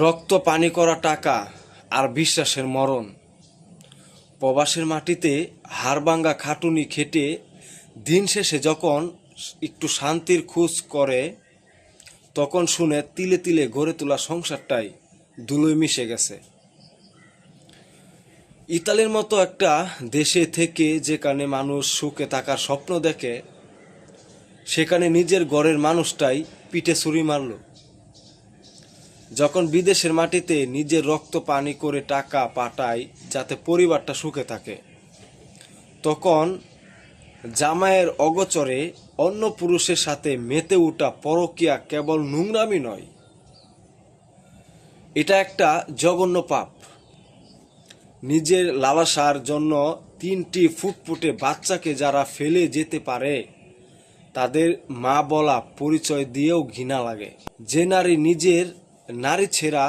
রক্ত পানি করা টাকা আর বিশ্বাসের মরণ। প্রবাসের মাটিতে হাড়ভাঙ্গা খাটুনি খেটে দিন শেষে যখন একটু শান্তির খোঁজ করে, তখন শুনে তিলে তিলে গড়ে তোলা সংসারটাই ধুলোয় মিশে গেছে। ইতালির মতো একটা দেশে থেকে যেখানে মানুষ সুখে থাকার স্বপ্ন দেখে, সেখানে নিজের ঘরের মানুষটাই পিঠে ছুরি মারল। যখন বিদেশের মাটিতে নিজের রক্ত পানি করে টাকা পাঠায় যাতে পরিবারটা সুখে থাকে, তখন জামাইয়ের অগোচরে অন্য পুরুষের সাথে মেতে ওঠা পরকীয়া কেবল নোংরামি নয়, এটা একটা জঘন্য পাপ। নিজের লালসার জন্য 3টি ফুটফুটে বাচ্চাকে যারা ফেলে যেতে পারে, তাদের মা বলা পরিচয় দিয়েও ঘৃণা লাগে। যে নারী নিজের নারী ছেঁড়া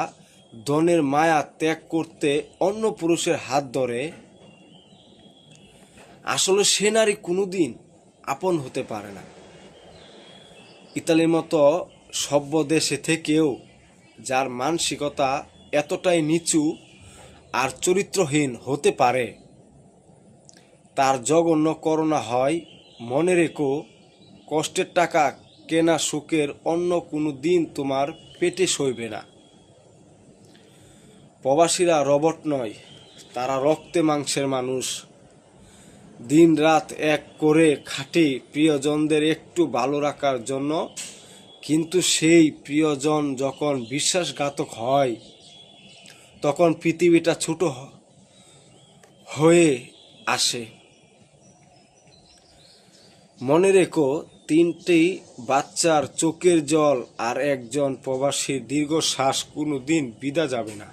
ধনের মায়া ত্যাগ করতে অন্য পুরুষের হাত ধরে, আসলে সে নারী কোনোদিন আপন হতে পারে না। ইতালির মতো সভ্য দেশে থেকেও যার মানসিকতা এতটাই নিচু আর চরিত্রহীন হতে পারে, তার জঘন্য করুণা হয়। মনে রেখো, কষ্টের টাকা কেনা সুখের অন্য কোনো দিন তোমার পেটে সইবে না। প্রবাসীরা রবট নয়, তারা রক্তে মাংসের মানুষ। দিন রাত এক করে খাটে প্রিয়জনদের একটু ভালো রাখার জন্য, কিন্তু সেই প্রিয়জন যখন বিশ্বাসঘাতক হয়, তখন পৃথিবীটা ছোট হয়ে আসে। মনে রেখো, 3টি বাচ্চার চোখের জল আর একজন প্রবাসীর দীর্ঘশ্বাস কোনো দিন বিদা যাবে না।